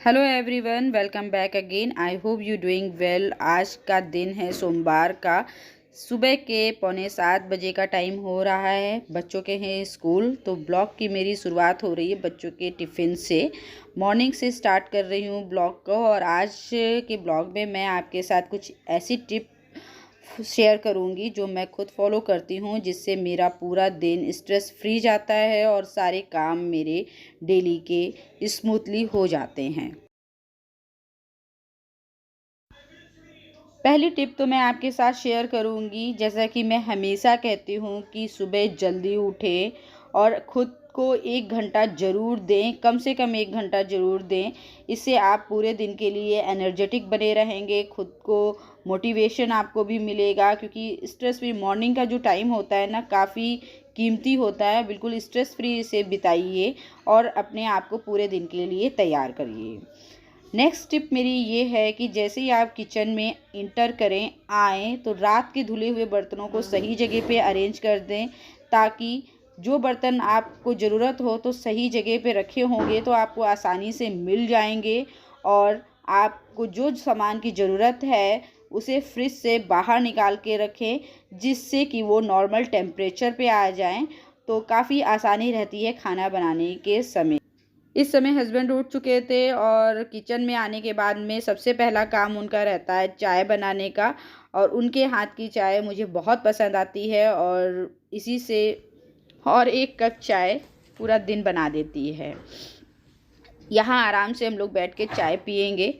Hello everyone, welcome back again. I hope you doing well. आज का दिन है सोमवार का। सुबह के 6:45 बजे का टाइम हो रहा है। बच्चों के हैं स्कूल, तो ब्लॉग की मेरी शुरुआत हो रही है बच्चों के टिफ़िन से। मॉर्निंग से स्टार्ट कर रही हूँ ब्लॉग को, और आज के ब्लॉग में मैं आपके साथ कुछ ऐसी टिप शेयर करूँगी जो मैं खुद फॉलो करती हूँ, जिससे मेरा पूरा दिन स्ट्रेस फ्री जाता है और सारे काम मेरे डेली के स्मूथली हो जाते हैं। पहली टिप तो मैं आपके साथ शेयर करूंगी, जैसा कि मैं हमेशा कहती हूँ कि सुबह जल्दी उठें और ख़ुद को 1 घंटा ज़रूर दें, कम से कम 1 घंटा ज़रूर दें। इससे आप पूरे दिन के लिए एनर्जेटिक बने रहेंगे, खुद को मोटिवेशन आपको भी मिलेगा, क्योंकि स्ट्रेस फ्री मॉर्निंग का जो टाइम होता है ना, काफ़ी कीमती होता है। बिल्कुल स्ट्रेस फ्री इसे बिताइए और अपने आप को पूरे दिन के लिए तैयार करिए। नेक्स्ट टिप मेरी ये है कि जैसे ही आप किचन में इंटर करें आएँ, तो रात के धुले हुए बर्तनों को सही जगह पे अरेंज कर दें, ताकि जो बर्तन आपको ज़रूरत हो तो सही जगह पे रखे होंगे तो आपको आसानी से मिल जाएंगे। और आपको जो सामान की ज़रूरत है उसे फ्रिज से बाहर निकाल के रखें, जिससे कि वो नॉर्मल टेम्परेचर पे आ जाएं, तो काफ़ी आसानी रहती है खाना बनाने के समय। इस समय हस्बैंड उठ चुके थे और किचन में आने के बाद में सबसे पहला काम उनका रहता है चाय बनाने का, और उनके हाथ की चाय मुझे बहुत पसंद आती है, और इसी से और 1 कप चाय पूरा दिन बना देती है। यहाँ आराम से हम लोग बैठ के चाय पिएंगे।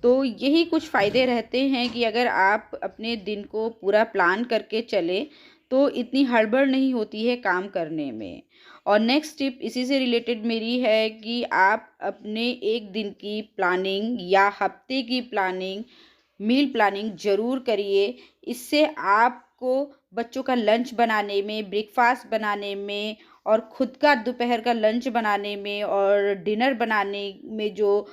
तो यही कुछ फ़ायदे रहते हैं कि अगर आप अपने दिन को पूरा प्लान करके चलें तो इतनी हड़बड़ नहीं होती है काम करने में। और नेक्स्ट टिप इसी से रिलेटेड मेरी है कि आप अपने एक दिन की प्लानिंग या हफ्ते की प्लानिंग, मील प्लानिंग ज़रूर करिए। इससे आपको बच्चों का लंच बनाने में, ब्रेकफास्ट बनाने में, और खुद का दोपहर का लंच बनाने में और डिनर बनाने में जो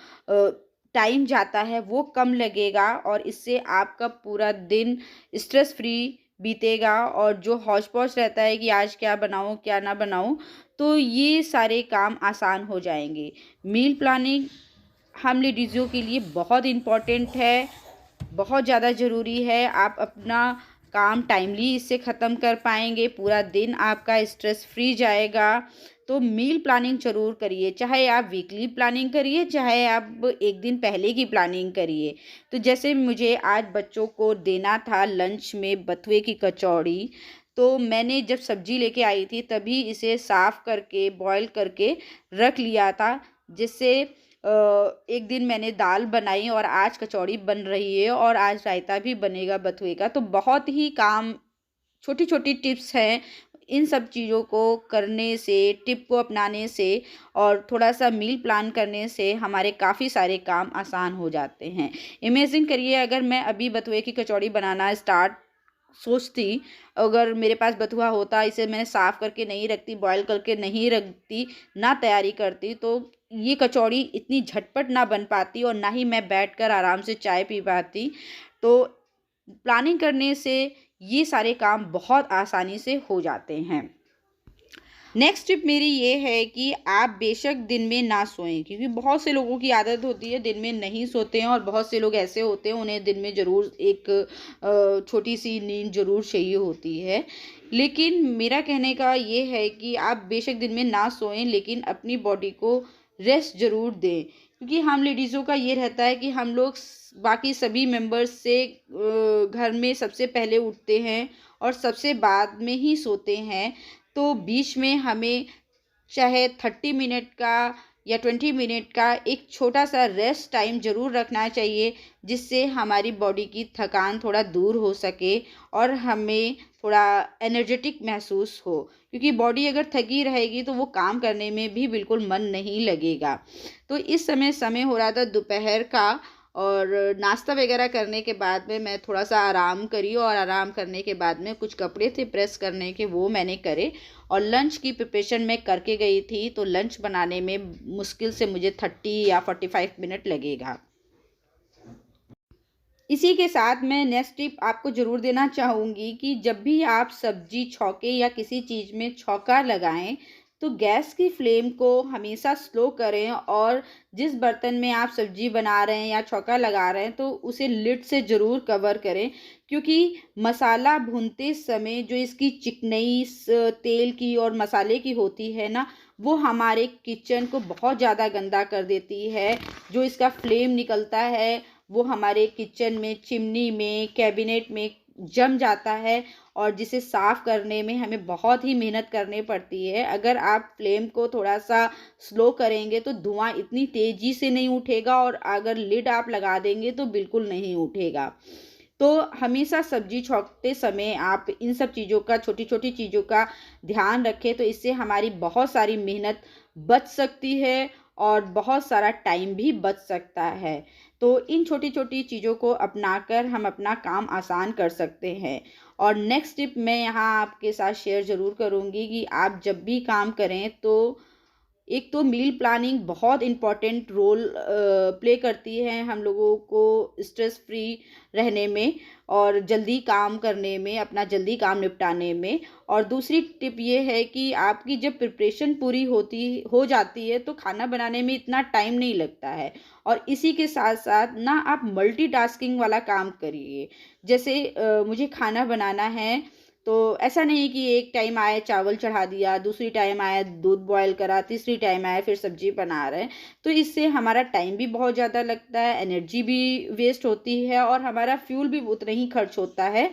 टाइम जाता है वो कम लगेगा, और इससे आपका पूरा दिन स्ट्रेस फ्री बीतेगा। और जो हौच पौच रहता है कि आज क्या बनाऊँ क्या ना बनाऊँ, तो ये सारे काम आसान हो जाएंगे। मील प्लानिंग हम लेडीज़ों के लिए बहुत इम्पॉर्टेंट है, बहुत ज़्यादा ज़रूरी है। आप अपना काम टाइमली इससे ख़त्म कर पाएंगे, पूरा दिन आपका स्ट्रेस फ्री जाएगा। तो मील प्लानिंग ज़रूर करिए, चाहे आप वीकली प्लानिंग करिए, चाहे आप एक दिन पहले की प्लानिंग करिए। तो जैसे मुझे आज बच्चों को देना था लंच में बथुए की कचौड़ी, तो मैंने जब सब्ज़ी लेके आई थी तभी इसे साफ़ करके बॉईल करके रख लिया था, जिससे एक दिन मैंने दाल बनाई और आज कचौड़ी बन रही है और आज रायता भी बनेगा बथुए का। तो बहुत ही काम, छोटी-छोटी टिप्स हैं। इन सब चीज़ों को करने से, टिप को अपनाने से और थोड़ा-सा मील प्लान करने से हमारे काफ़ी सारे काम आसान हो जाते हैं। इमेजिन करिए, अगर मैं अभी बथुए की कचौड़ी बनाना स्टार्ट सोचती, अगर मेरे पास बथुआ होता, इसे मैं साफ़ करके नहीं रखती, बॉयल करके नहीं रखती, ना तैयारी करती, तो ये कचौड़ी इतनी झटपट ना बन पाती और ना ही मैं बैठकर आराम से चाय पी पाती। तो प्लानिंग करने से ये सारे काम बहुत आसानी से हो जाते हैं। नेक्स्ट टिप मेरी ये है कि आप बेशक दिन में ना सोएं, क्योंकि बहुत से लोगों की आदत होती है दिन में नहीं सोते हैं, और बहुत से लोग ऐसे होते हैं उन्हें दिन में ज़रूर एक छोटी सी नींद ज़रूर चाहिए होती है। लेकिन मेरा कहने का ये है कि आप बेशक दिन में ना सोएं, लेकिन अपनी बॉडी को रेस्ट ज़रूर दें, क्योंकि हम लेडीज़ों का ये रहता है कि हम लोग बाकी सभी मेंबर्स से घर में सबसे पहले उठते हैं और सबसे बाद में ही सोते हैं। तो बीच में हमें चाहे 30 मिनट का या 20 मिनट का एक छोटा सा रेस्ट टाइम ज़रूर रखना चाहिए, जिससे हमारी बॉडी की थकान थोड़ा दूर हो सके और हमें थोड़ा एनर्जेटिक महसूस हो, क्योंकि बॉडी अगर थकी रहेगी तो वो काम करने में भी बिल्कुल मन नहीं लगेगा। तो इस समय हो रहा था दोपहर का, और नाश्ता वगैरह करने के बाद में मैं थोड़ा सा आराम करी, और आराम करने के बाद में कुछ कपड़े थे प्रेस करने के, वो मैंने करे, और लंच की प्रिपरेशन मैं करके गई थी। तो लंच बनाने में मुश्किल से मुझे 30 या 45 मिनट लगेगा। इसी के साथ मैं नेक्स्ट टिप आपको ज़रूर देना चाहूँगी कि जब भी आप सब्जी छौके या किसी चीज़ में छौंका लगाएं, तो गैस की फ्लेम को हमेशा स्लो करें और जिस बर्तन में आप सब्जी बना रहे हैं या छौंका लगा रहे हैं तो उसे लिड से ज़रूर कवर करें, क्योंकि मसाला भूनते समय जो इसकी चिकनाई तेल की और मसाले की होती है ना, वो हमारे किचन को बहुत ज़्यादा गंदा कर देती है। जो इसका फ्लेम निकलता है वो हमारे किचन में, चिमनी में, कैबिनेट में जम जाता है और जिसे साफ़ करने में हमें बहुत ही मेहनत करनी पड़ती है। अगर आप फ्लेम को थोड़ा-सा स्लो करेंगे तो धुआँ इतनी तेज़ी से नहीं उठेगा और अगर लिड आप लगा देंगे तो बिल्कुल नहीं उठेगा। तो हमेशा सब्ज़ी छौंकते समय आप इन सब चीज़ों का, छोटी-छोटी चीज़ों का ध्यान रखें, तो इससे हमारी बहुत सारी मेहनत बच सकती है और बहुत सारा टाइम भी बच सकता है। तो इन छोटी-छोटी चीज़ों को अपनाकर हम अपना काम आसान कर सकते हैं। और नेक्स्ट टिप मैं यहाँ आपके साथ शेयर ज़रूर करूँगी कि आप जब भी काम करें तो एक तो मील प्लानिंग बहुत इम्पॉर्टेंट रोल प्ले करती है हम लोगों को स्ट्रेस फ्री रहने में और जल्दी काम करने में, अपना जल्दी काम निपटाने में। और दूसरी टिप ये है कि आपकी जब प्रिपरेशन पूरी हो जाती है तो खाना बनाने में इतना टाइम नहीं लगता है। और इसी के साथ-साथ ना आप मल्टीटास्किंग वाला काम करिए। जैसे मुझे खाना बनाना है तो ऐसा नहीं कि एक टाइम आए चावल चढ़ा दिया, दूसरी टाइम आया दूध बॉयल करा, तीसरी टाइम आया फिर सब्जी बना रहे हैं। तो इससे हमारा टाइम भी बहुत ज़्यादा लगता है, एनर्जी भी वेस्ट होती है और हमारा फ्यूल भी उतना ही खर्च होता है।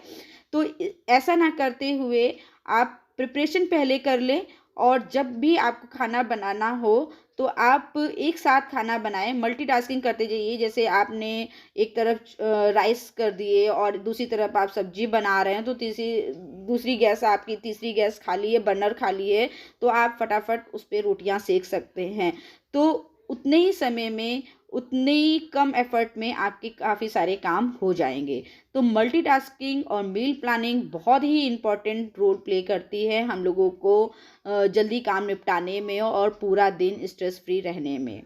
तो ऐसा ना करते हुए आप प्रिपरेशन पहले कर लें और जब भी आपको खाना बनाना हो तो आप एक साथ खाना बनाएं, मल्टीटास्किंग करते जाइए। जैसे आपने एक तरफ राइस कर दिए और दूसरी तरफ आप सब्जी बना रहे हैं तो दूसरी गैस, आपकी तीसरी गैस खाली है, बर्नर खाली है, तो आप फटाफट उस पे रोटियां सेक सकते हैं। तो उतने ही समय में, उतने ही कम एफर्ट में आपके काफ़ी सारे काम हो जाएंगे। तो मल्टीटास्किंग और मील प्लानिंग बहुत ही इम्पॉर्टेंट रोल प्ले करती है हम लोगों को जल्दी काम निपटाने में और पूरा दिन स्ट्रेस फ्री रहने में।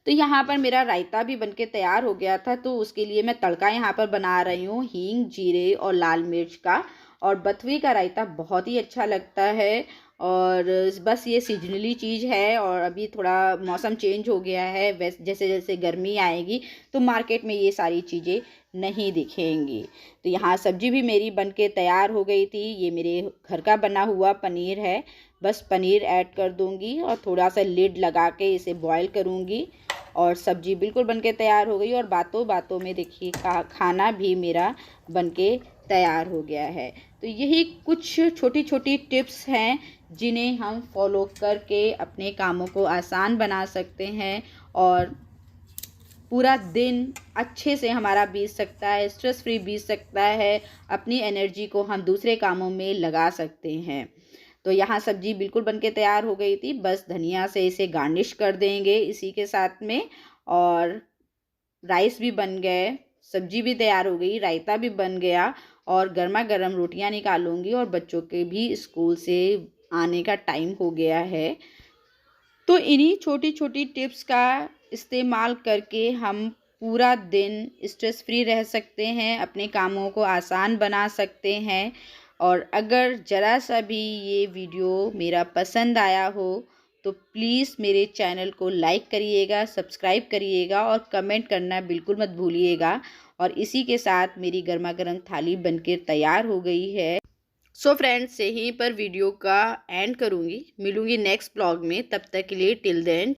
तो यहाँ पर मेरा रायता भी बनके तैयार हो गया था, तो उसके लिए मैं तड़का यहाँ पर बना रही हूँ हींग, जीरे और लाल मिर्च का। और बथुए का रायता बहुत ही अच्छा लगता है और बस ये सीजनली चीज़ है और अभी थोड़ा मौसम चेंज हो गया है, जैसे जैसे गर्मी आएगी तो मार्केट में ये सारी चीज़ें नहीं दिखेंगी। तो यहाँ सब्जी भी मेरी बनके तैयार हो गई थी। ये मेरे घर का बना हुआ पनीर है, बस पनीर ऐड कर दूँगी और थोड़ा सा लिड लगा के इसे बॉयल करूँगी और सब्जी बिल्कुल बनके तैयार हो गई और बातों बातों में देखिए खाना भी मेरा बनके तैयार हो गया है। तो यही कुछ छोटी छोटी टिप्स हैं जिन्हें हम फॉलो करके अपने कामों को आसान बना सकते हैं और पूरा दिन अच्छे से हमारा बीत सकता है, स्ट्रेस फ्री बीत सकता है, अपनी एनर्जी को हम दूसरे कामों में लगा सकते हैं। तो यहाँ सब्जी बिल्कुल बनके तैयार हो गई थी, बस धनिया से इसे गार्निश कर देंगे इसी के साथ में। और राइस भी बन गए, सब्जी भी तैयार हो गई, रायता भी बन गया और गर्मा गर्म रोटियां निकालूंगी और बच्चों के भी स्कूल से आने का टाइम हो गया है। तो इन्हीं छोटी छोटी टिप्स का इस्तेमाल करके हम पूरा दिन स्ट्रेस फ्री रह सकते हैं, अपने कामों को आसान बना सकते हैं। और अगर ज़रा सा भी ये वीडियो मेरा पसंद आया हो तो प्लीज़ मेरे चैनल को लाइक करिएगा, सब्सक्राइब करिएगा और कमेंट करना बिल्कुल मत भूलिएगा। और इसी के साथ मेरी गर्मा गर्म थाली बनकर तैयार हो गई है। सो फ्रेंड्स, यहीं पर वीडियो का एंड करूँगी, मिलूँगी नेक्स्ट ब्लॉग में। तब तक के लिए टिल देन